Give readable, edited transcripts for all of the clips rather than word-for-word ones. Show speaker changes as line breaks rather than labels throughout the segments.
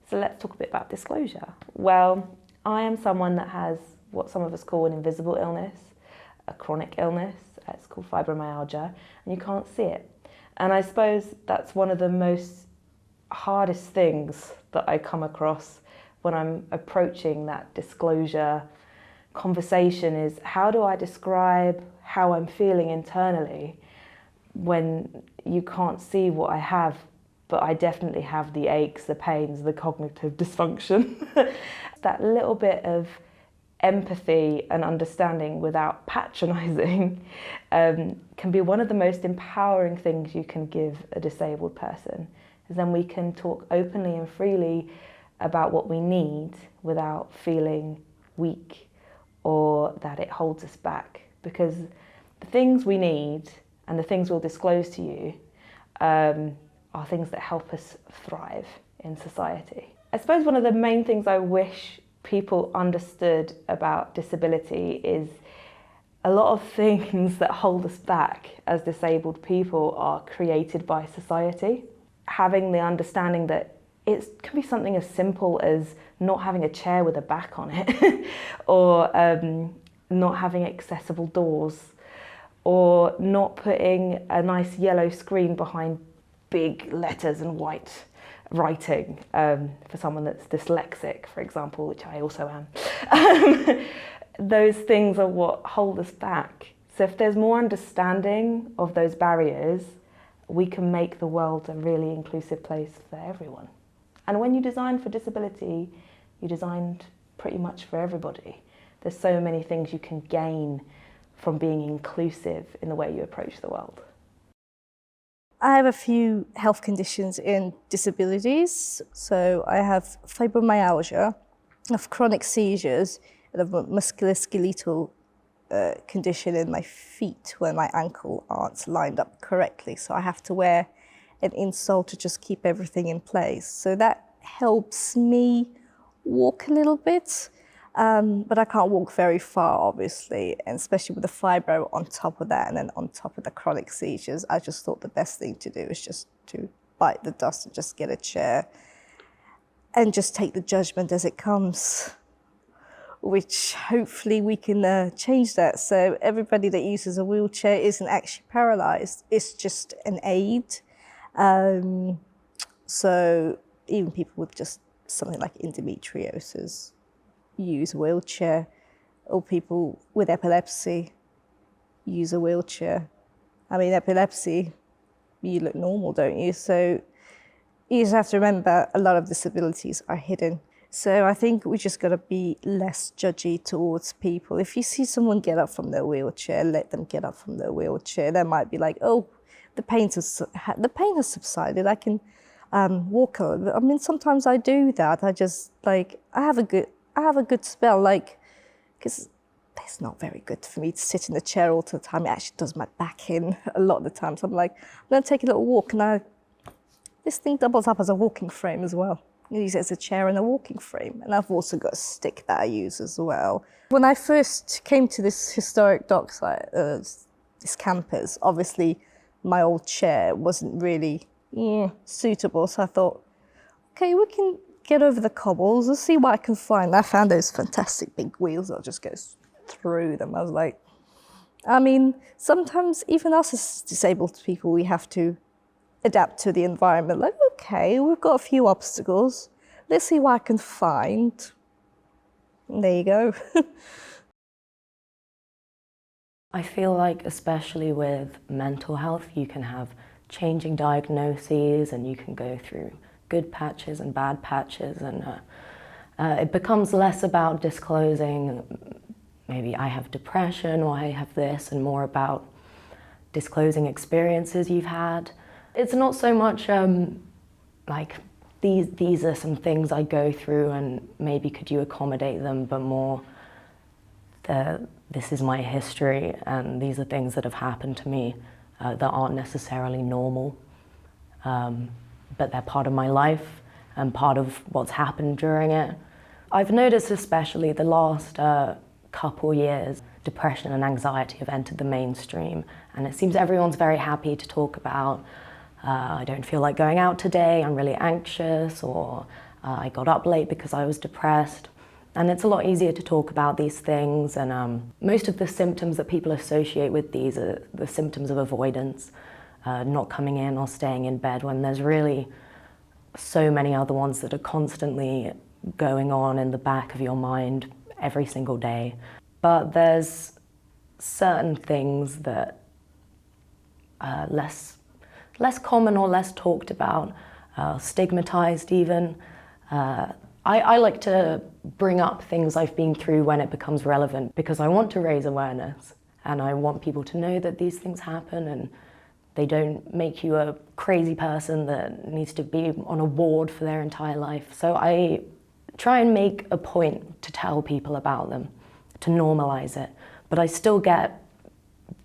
So let's talk a bit about disclosure. Well, I am someone that has what some of us call an invisible illness, a chronic illness. It's called fibromyalgia, and you can't see it. And I suppose that's one of the most hardest things that I come across when I'm approaching that disclosure conversation is, how do I describe how I'm feeling internally when you can't see what I have, but I definitely have the aches, the pains, the cognitive dysfunction. That little bit of empathy and understanding without patronising can be one of the most empowering things you can give a disabled person, because then we can talk openly and freely about what we need without feeling weak or that it holds us back, because the things we need and the things we'll disclose to you are things that help us thrive in society. I suppose one of the main things I wish people understood about disability is a lot of things that hold us back as disabled people are created by society. Having the understanding that it can be something as simple as not having a chair with a back on it, or not having accessible doors, or not putting a nice yellow screen behind big letters and white writing for someone that's dyslexic, for example, which I also am. Those things are what hold us back. So if there's more understanding of those barriers, we can make the world a really inclusive place for everyone. And when you design for disability, you designed pretty much for everybody. There's so many things you can gain from being inclusive in the way you approach the world.
I have a few health conditions and disabilities. So I have fibromyalgia, I have chronic seizures, and I have a musculoskeletal condition in my feet where my ankle aren't lined up correctly. So I have to wear an insole to just keep everything in place. So that helps me walk a little bit, but I can't walk very far, obviously, and especially with the fibro on top of that, and then on top of the chronic seizures, I just thought the best thing to do is just to bite the dust and just get a chair and just take the judgment as it comes, which hopefully we can change that. So everybody that uses a wheelchair isn't actually paralyzed, it's just an aid. So even people with just something like endometriosis use a wheelchair, or people with epilepsy use a wheelchair. I mean, epilepsy, you look normal, don't you? So you just have to remember a lot of disabilities are hidden. So I think we just got to be less judgy towards people. If you see someone get up from their wheelchair, let them get up from their wheelchair. They might be like, oh, the pain has subsided, I can walk a little bit. I mean, sometimes I do that. I just I have a good spell, because it's not very good for me to sit in the chair all the time. It actually does my back in a lot of the time. So I'm like, I'm going to take a little walk, and this thing doubles up as a walking frame as well. You use it as a chair and a walking frame. And I've also got a stick that I use as well. When I first came to this historic dockside, this campus, obviously my old chair wasn't really suitable. So I thought, okay, we can get over the cobbles and see what I can find. I found those fantastic big wheels that just goes through them. I was like, I mean, sometimes even us as disabled people, we have to adapt to the environment. Like, okay, we've got a few obstacles. Let's see what I can find. And there you go.
I feel like, especially with mental health, you can have changing diagnoses and you can go through good patches and bad patches, and it becomes less about disclosing maybe I have depression or I have this, and more about disclosing experiences you've had. It's not so much like these are some things I go through and maybe could you accommodate them, but more this is my history and these are things that have happened to me that aren't necessarily normal, but they're part of my life and part of what's happened during it. I've noticed, especially the last couple years, depression and anxiety have entered the mainstream, and it seems everyone's very happy to talk about I don't feel like going out today, I'm really anxious, or I got up late because I was depressed. And it's a lot easier to talk about these things, and most of the symptoms that people associate with these are the symptoms of avoidance, not coming in or staying in bed, when there's really so many other ones that are constantly going on in the back of your mind every single day. But there's certain things that are less common or less talked about, stigmatized even. I like to bring up things I've been through when it becomes relevant, because I want to raise awareness and I want people to know that these things happen and they don't make you a crazy person that needs to be on a ward for their entire life. So I try and make a point to tell people about them, to normalize it. But I still get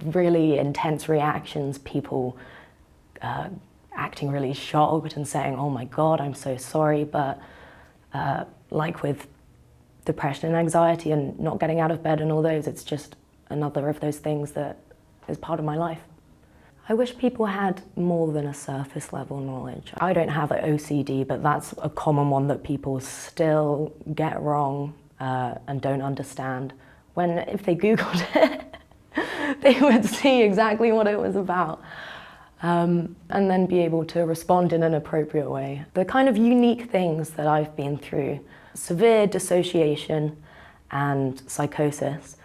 really intense reactions, people acting really shocked and saying, "Oh my God, I'm so sorry." But like with depression and anxiety and not getting out of bed and all those, it's just another of those things that is part of my life. I wish people had more than a surface level knowledge. I don't have an OCD, but that's a common one that people still get wrong and don't understand. When if they Googled it, they would see exactly what it was about. And then be able to respond in an appropriate way. The kind of unique things that I've been through: severe dissociation and psychosis,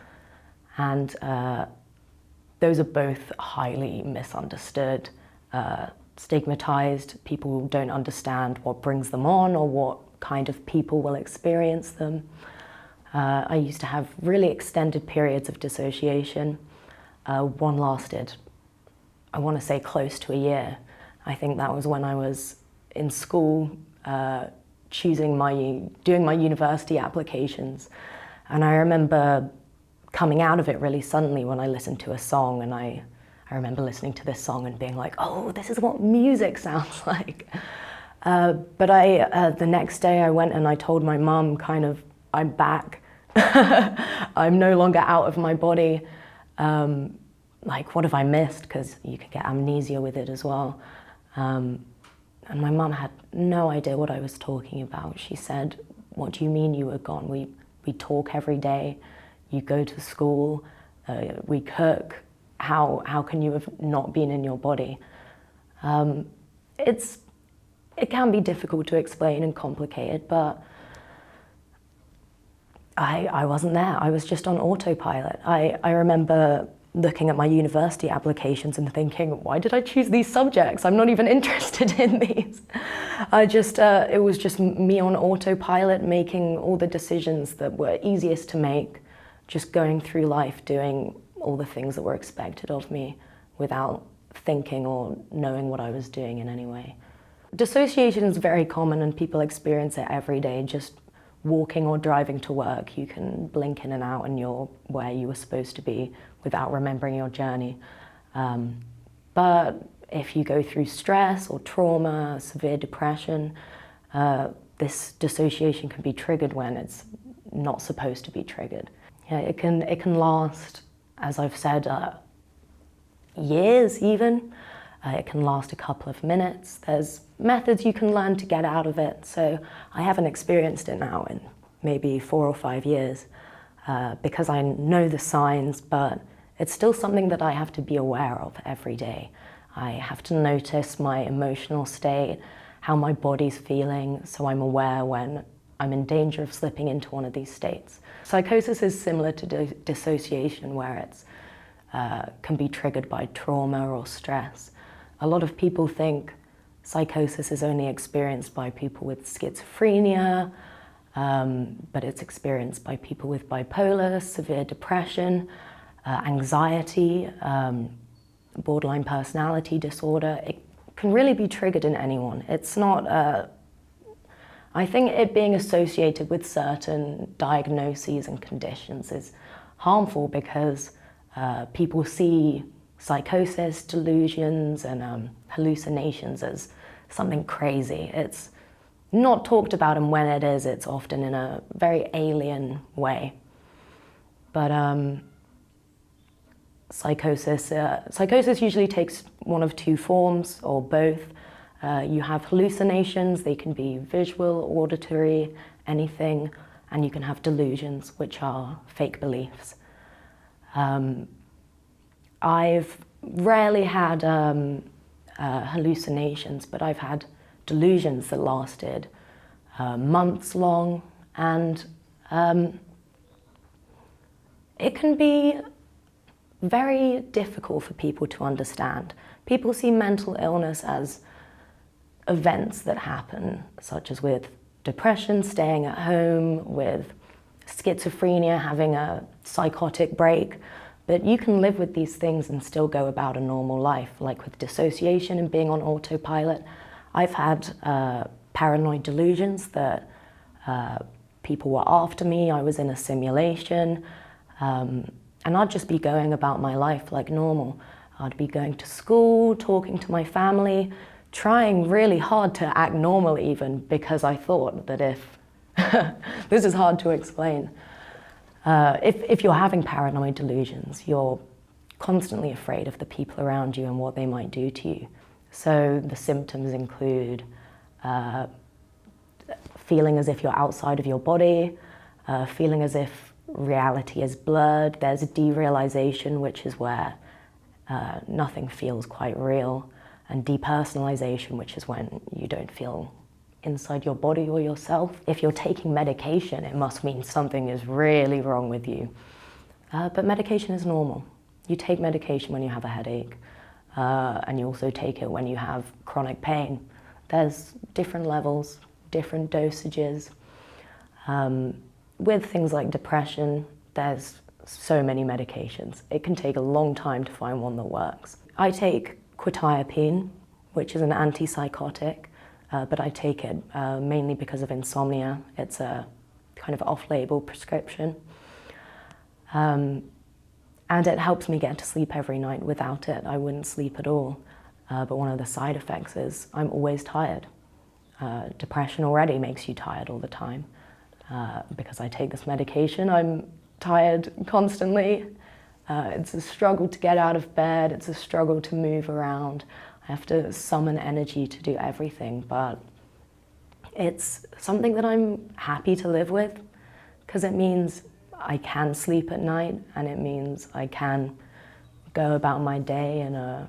and those are both highly misunderstood, stigmatized. People don't understand what brings them on or what kind of people will experience them. I used to have really extended periods of dissociation. One lasted, I want to say, close to a year. I think that was when I was in school, doing my university applications. And I remember coming out of it really suddenly when I listened to a song, and I remember listening to this song and being like, "Oh, this is what music sounds like." But the next day I went and I told my mum, kind of, "I'm back. I'm no longer out of my body. Like, what have I missed?" Because you could get amnesia with it as well. And my mum had no idea what I was talking about. She said, "What do you mean you were gone? We talk every day. You go to school. We cook. How can you have not been in your body?" It can be difficult to explain and complicated, but I wasn't there. I was just on autopilot. I remember looking at my university applications and thinking, why did I choose these subjects? I'm not even interested in these. It was just me on autopilot, making all the decisions that were easiest to make, just going through life, doing all the things that were expected of me without thinking or knowing what I was doing in any way. Dissociation is very common and people experience it every day. Just walking or driving to work, you can blink in and out and you're where you were supposed to be without remembering your journey. But if you go through stress or trauma, severe depression, this dissociation can be triggered when it's not supposed to be triggered. Yeah, it can last, as I've said, years even. It can last a couple of minutes. There's methods you can learn to get out of it. So I haven't experienced it now in maybe 4 or 5 years because I know the signs, but it's still something that I have to be aware of every day. I have to notice my emotional state, how my body's feeling, so I'm aware when I'm in danger of slipping into one of these states. Psychosis is similar to dissociation, where it's can be triggered by trauma or stress. A lot of people think psychosis is only experienced by people with schizophrenia, but it's experienced by people with bipolar, severe depression, anxiety, borderline personality disorder. It can really be triggered in anyone. It's not, I think it being associated with certain diagnoses and conditions is harmful because people see psychosis, delusions, and hallucinations as something crazy. It's not talked about, and when it is, it's often in a very alien way. But psychosis usually takes one of two forms, or both. You have hallucinations, they can be visual, auditory, anything, and you can have delusions, which are fake beliefs. I've rarely had hallucinations, but I've had delusions that lasted months long, and it can be very difficult for people to understand. People see mental illness as events that happen, such as with depression, staying at home, with schizophrenia, having a psychotic break. But you can live with these things and still go about a normal life, like with dissociation and being on autopilot. I've had paranoid delusions that people were after me, I was in a simulation, and I'd just be going about my life like normal. I'd be going to school, talking to my family, trying really hard to act normal even, because I thought that if, this is hard to explain, if you're having paranoid delusions, you're constantly afraid of the people around you and what they might do to you. So the symptoms include feeling as if you're outside of your body, feeling as if reality is blurred. There's a derealization, which is where nothing feels quite real, and depersonalization, which is when you don't feel inside your body or yourself. If you're taking medication, it must mean something is really wrong with you. But medication is normal. You take medication when you have a headache, and you also take it when you have chronic pain. There's different levels, different dosages. With things like depression, there's so many medications. It can take a long time to find one that works. I take quetiapine, which is an antipsychotic, but I take it mainly because of insomnia. It's a kind of off-label prescription. And it helps me get to sleep every night. Without it, I wouldn't sleep at all. But one of the side effects is I'm always tired. Depression already makes you tired all the time. Because I take this medication, I'm tired constantly. It's a struggle to get out of bed, it's a struggle to move around. I have to summon energy to do everything, but it's something that I'm happy to live with, because it means I can sleep at night, and it means I can go about my day in a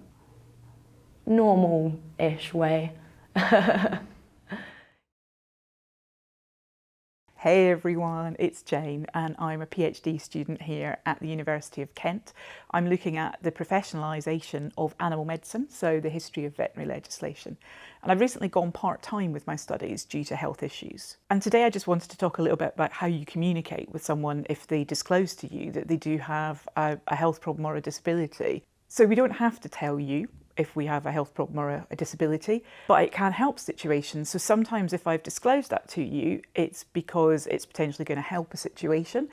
normal-ish way.
Hey everyone, it's Jane and I'm a PhD student here at the University of Kent. I'm looking at the professionalisation of animal medicine, so the history of veterinary legislation. And I've recently gone part-time with my studies due to health issues. And today I just wanted to talk a little bit about how you communicate with someone if they disclose to you that they do have a health problem or a disability. So we don't have to tell you if we have a health problem or a disability, but it can help situations. So sometimes if I've disclosed that to you, it's because it's potentially going to help a situation,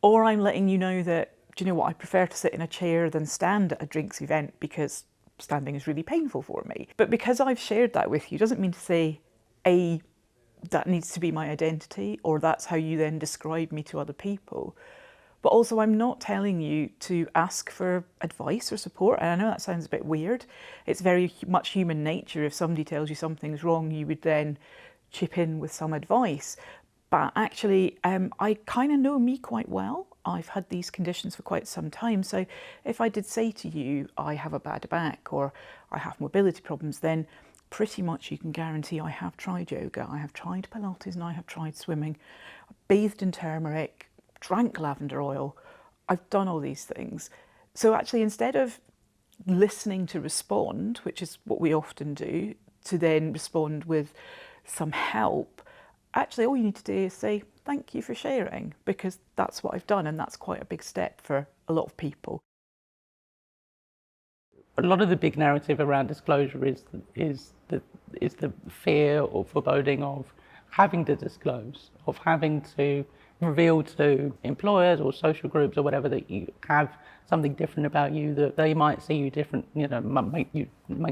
or I'm letting you know that, do you know what, I prefer to sit in a chair than stand at a drinks event because standing is really painful for me. But because I've shared that with you, doesn't mean to say, A, that needs to be my identity, or that's how you then describe me to other people. But also I'm not telling you to ask for advice or support, and I know that sounds a bit weird. It's very much human nature. If somebody tells you something's wrong, you would then chip in with some advice. But actually, I kind of know me quite well. I've had these conditions for quite some time. So if I did say to you, I have a bad back or I have mobility problems, then pretty much you can guarantee I have tried yoga, I have tried Pilates, and I have tried swimming, bathed in turmeric, drank lavender oil. I've done all these things. So actually, instead of listening to respond, which is what we often do, to then respond with some help, actually all you need to do is say, thank you for sharing, because that's what I've done, and that's quite a big step for a lot of people.
A lot of the big narrative around disclosure is the fear or foreboding of having to disclose, of having to reveal to employers or social groups or whatever that you have something different about you, that they might see you different, make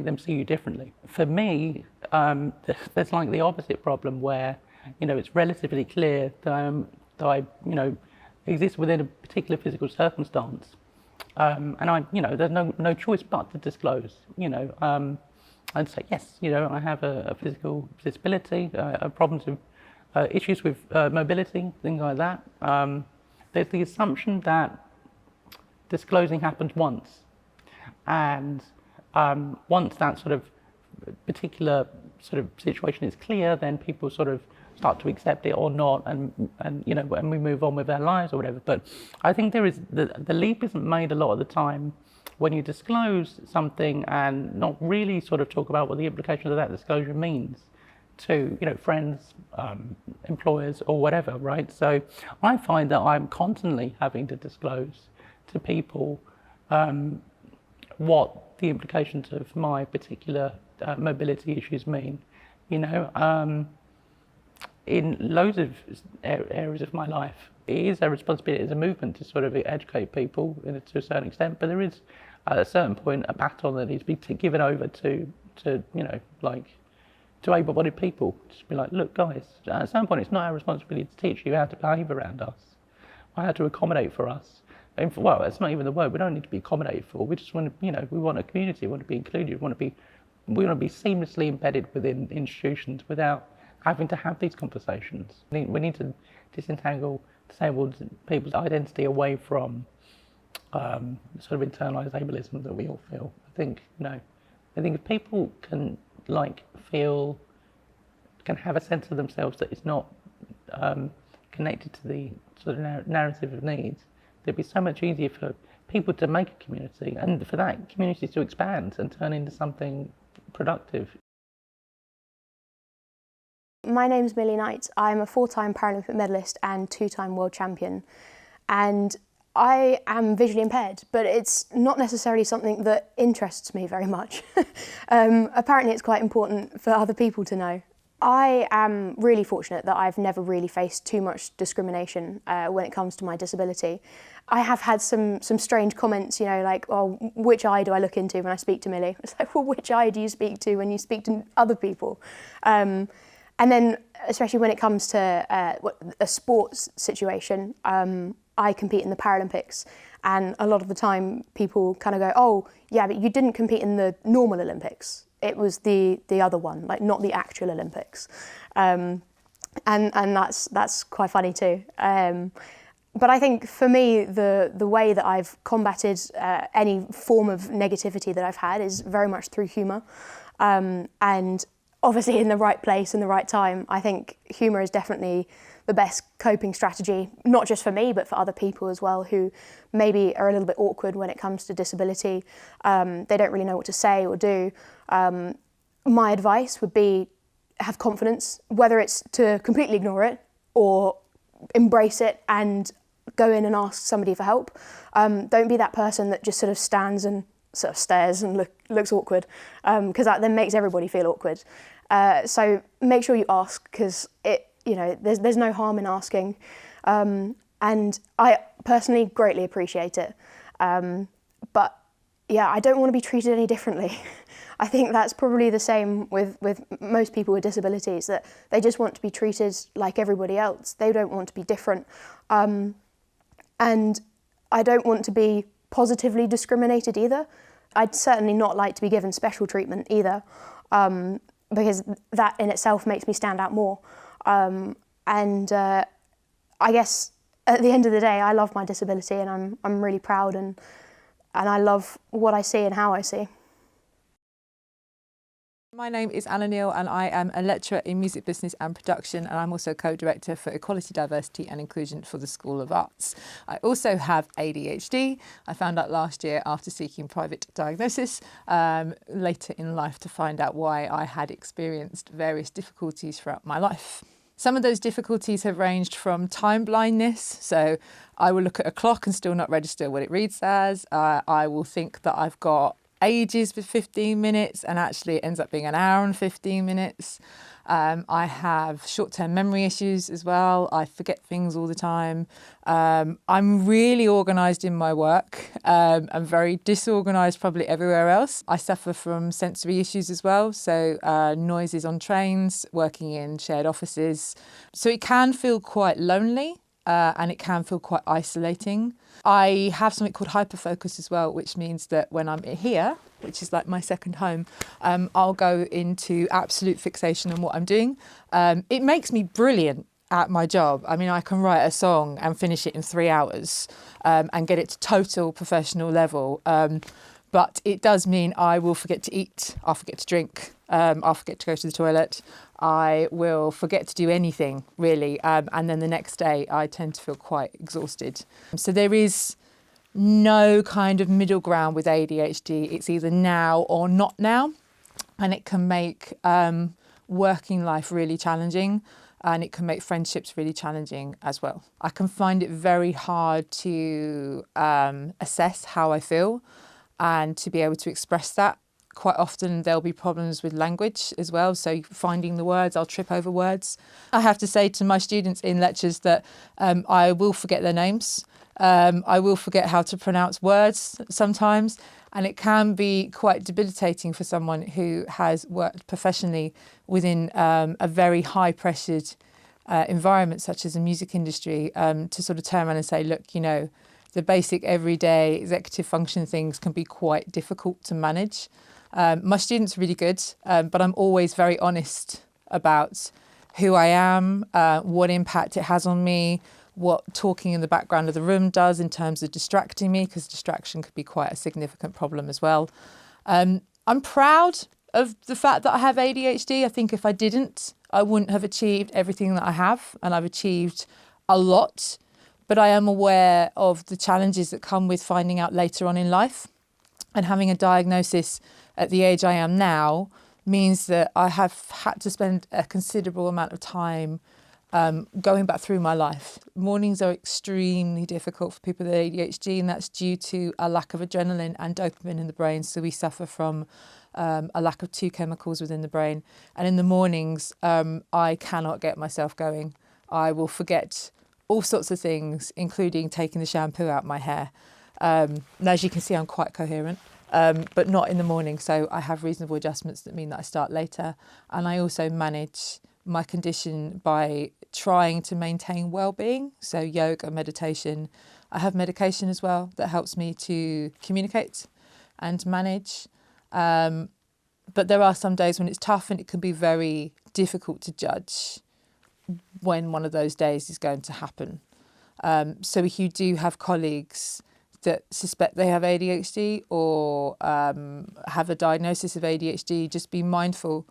them see you differently. For me, there's like the opposite problem where, it's relatively clear that I exist within a particular physical circumstance, and there's no choice but to disclose. I'd say, yes, you know, I have a physical disability, problems with issues with mobility, things like that. There's the assumption that disclosing happens once, and once that sort of particular sort of situation is clear, then people sort of start to accept it or not, and you know, and we move on with our lives or whatever. But I think there is the leap isn't made a lot of the time when you disclose something and not really sort of talk about what the implications of that disclosure means to, you know, friends, employers or whatever, right? So I find that I'm constantly having to disclose to people what the implications of my particular mobility issues mean, you know, in loads of areas of my life. It is a responsibility as a movement to sort of educate people to a certain extent, but there is at a certain point a baton that needs to be given over to you know, like, to able-bodied people. Just be like, look guys, at some point it's not our responsibility to teach you how to behave around us, or how to accommodate for us. And well, that's not even the word. We don't need to be accommodated for. We just want to, you know, we want a community. We want to be included. We want to be seamlessly embedded within institutions without having to have these conversations. We need to disentangle disabled people's identity away from sort of internalised ableism that we all feel. I think, you know, I think if people can can have a sense of themselves that is not connected to the sort of narrative of needs, it'd be so much easier for people to make a community, and for that community to expand and turn into something productive.
My name's Millie Knight. I'm a 4-time Paralympic medalist and 2-time world champion. And I am visually impaired, but it's not necessarily something that interests me very much. Apparently it's quite important for other people to know. I am really fortunate that I've never really faced too much discrimination when it comes to my disability. I have had some strange comments, you know, like, oh, which eye do I look into when I speak to Millie? It's like, well, which eye do you speak to when you speak to other people? And then, especially when it comes to a sports situation, I compete in the Paralympics, and a lot of the time people kind of go, oh, yeah, but you didn't compete in the normal Olympics. It was the other one, like not the actual Olympics. And that's quite funny too. But I think for me, the way that I've combated any form of negativity that I've had is very much through humour. And obviously in the right place and the right time. I think humour is definitely the best coping strategy, not just for me, but for other people as well, who maybe are a little bit awkward when it comes to disability. They don't really know what to say or do. My advice would be have confidence, whether it's to completely ignore it or embrace it and go in and ask somebody for help. Don't be that person that just sort of stands and sort of stares and looks awkward, because that then makes everybody feel awkward. So make sure you ask, because there's no harm in asking, and I personally greatly appreciate it. But yeah, I don't want to be treated any differently. I think that's probably the same with most people with disabilities, that they just want to be treated like everybody else. They don't want to be different. And I don't want to be positively discriminated either. I'd certainly not like to be given special treatment either, because that in itself makes me stand out more. I guess at the end of the day, I love my disability, and I'm really proud, and I love what I see and how I see.
My name is Anna Neal, and I am a lecturer in music business and production, and I'm also co-director for Equality, Diversity and Inclusion for the School of Arts. I also have ADHD. I found out last year after seeking private diagnosis later in life to find out why I had experienced various difficulties throughout my life. Some of those difficulties have ranged from time blindness, so I will look at a clock and still not register what it reads as. I will think that I've got ages for 15 minutes and actually it ends up being an hour and 15 minutes. I have short-term memory issues as well. I forget things all the time. I'm really organised in my work. I'm very disorganised probably everywhere else. I suffer from sensory issues as well, so noises on trains, working in shared offices. So it can feel quite lonely. And it can feel quite isolating. I have something called hyperfocus as well, which means that when I'm here, which is like my second home, I'll go into absolute fixation on what I'm doing. It makes me brilliant at my job. I mean, I can write a song and finish it in 3 hours and get it to total professional level. But it does mean I will forget to eat, I'll forget to drink, I'll forget to go to the toilet, I will forget to do anything really. And then the next day I tend to feel quite exhausted. So there is no kind of middle ground with ADHD. It's either now or not now. And it can make working life really challenging, and it can make friendships really challenging as well. I can find it very hard to assess how I feel and to be able to express that. Quite often there'll be problems with language as well, so finding the words, I'll trip over words. I have to say to my students in lectures that I will forget their names. I will forget how to pronounce words sometimes, and it can be quite debilitating for someone who has worked professionally within a very high-pressured environment such as the music industry, to sort of turn around and say, look, you know, the basic everyday executive function things can be quite difficult to manage. My students are really good, but I'm always very honest about who I am, what impact it has on me, what talking in the background of the room does in terms of distracting me, because distraction could be quite a significant problem as well. I'm proud of the fact that I have ADHD. I think if I didn't, I wouldn't have achieved everything that I have, and I've achieved a lot. But I am aware of the challenges that come with finding out later on in life, and having a diagnosis at the age I am now means that I have had to spend a considerable amount of time going back through my life. Mornings are extremely difficult for people with ADHD, and that's due to a lack of adrenaline and dopamine in the brain. So we suffer from a lack of two chemicals within the brain. And in the mornings, I cannot get myself going. I will forget all sorts of things, including taking the shampoo out my hair. And as you can see, I'm quite coherent, but not in the morning. So I have reasonable adjustments that mean that I start later. And I also manage my condition by trying to maintain well-being, so yoga, meditation. I have medication as well that helps me to communicate and manage. But there are some days when it's tough, and it can be very difficult to judge when one of those days is going to happen. So if you do have colleagues that suspect they have ADHD or have a diagnosis of ADHD, just be mindful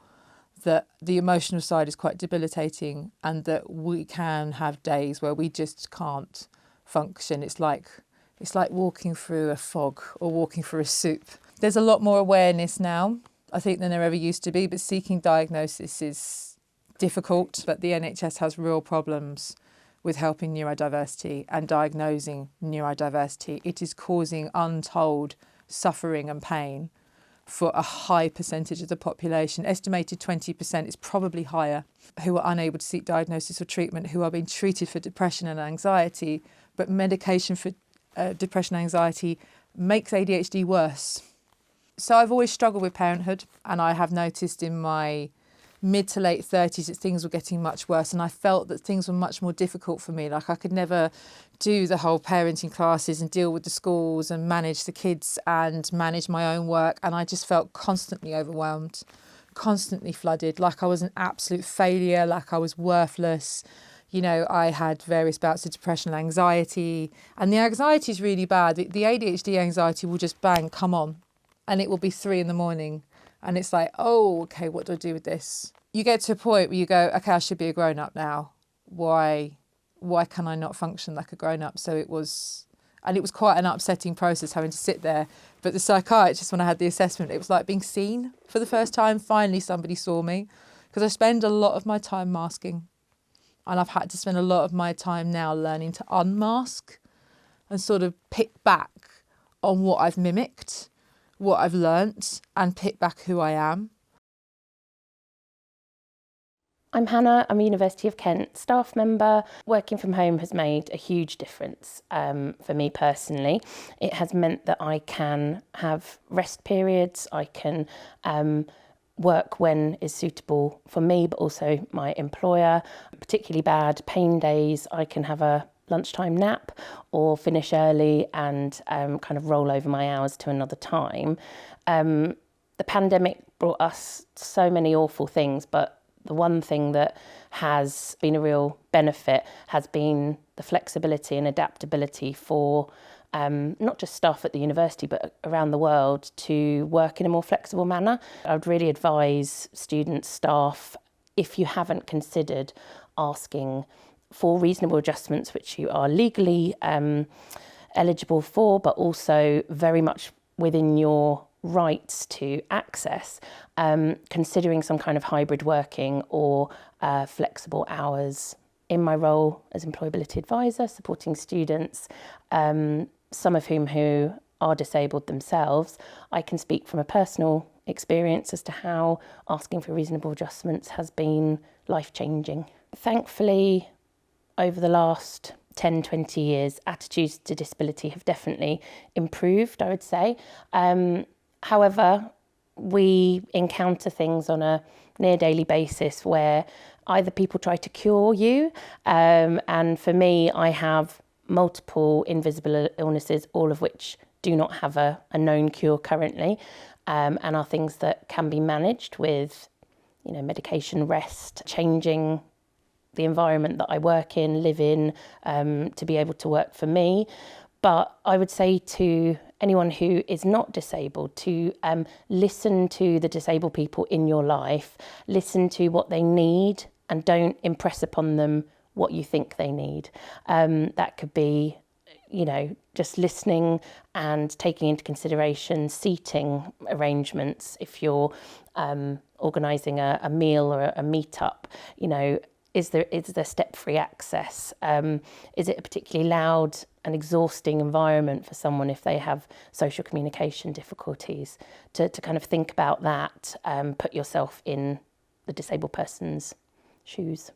that the emotional side is quite debilitating, and that we can have days where we just can't function. It's like walking through a fog or walking through a soup. There's a lot more awareness now, I think, than there ever used to be, but seeking diagnosis is difficult. But the NHS has real problems with helping neurodiversity and diagnosing neurodiversity. It is causing untold suffering and pain for a high percentage of the population. Estimated 20% is probably higher, who are unable to seek diagnosis or treatment, who are being treated for depression and anxiety, but medication for depression and anxiety makes ADHD worse. So I've always struggled with parenthood, and I have noticed in my mid to late 30s that things were getting much worse, and I felt that things were much more difficult for me. Like I could never do the whole parenting classes and deal with the schools and manage the kids and manage my own work, and I just felt constantly overwhelmed, constantly flooded, like I was an absolute failure, like I was worthless. You know, I had various bouts of depression and anxiety, and the anxiety is really bad. The ADHD anxiety will just bang, come on, and it will be 3 a.m. and it's like, oh, okay, what do I do with this? You get to a point where you go, okay, I should be a grown-up now. Why can I not function like a grown-up? So it was quite an upsetting process having to sit there. But the psychiatrist, when I had the assessment, it was like being seen for the first time. Finally, somebody saw me, because I spend a lot of my time masking. And I've had to spend a lot of my time now learning to unmask and sort of pick back on what I've mimicked, what I've learnt, and pick back who I am.
I'm Hannah, I'm a University of Kent staff member. Working from home has made a huge difference for me personally. It has meant that I can have rest periods, I can work when is suitable for me, but also my employer. Particularly bad pain days, I can have a
lunchtime nap or finish early and kind of roll over my hours to another time. The pandemic brought us so many awful things, but the one thing that has been a real benefit has been the flexibility and adaptability for not just staff at the university but around the world to work in a more flexible manner. I would really advise students, staff, if you haven't considered asking for reasonable adjustments which you are legally eligible for, but also very much within your rights to access, considering some kind of hybrid working or flexible hours. In my role as employability advisor, supporting students, some of who are disabled themselves, I can speak from a personal experience as to how asking for reasonable adjustments has been life-changing. Thankfully, over the last 10, 20 years, attitudes to disability have definitely improved, I would say. However, we encounter things on a near daily basis where either people try to cure you, and for me, I have multiple invisible illnesses, all of which do not have a known cure currently, and are things that can be managed with, medication, rest, changing the environment that I work in, live in, to be able to work for me. But I would say to anyone who is not disabled to listen to the disabled people in your life, listen to what they need and don't impress upon them what you think they need. That could be, just listening and taking into consideration seating arrangements. If you're organising a meal or a meet-up, is there step-free access? Is it a particularly loud and exhausting environment for someone if they have social communication difficulties? To kind of think about that, put yourself in the disabled person's shoes.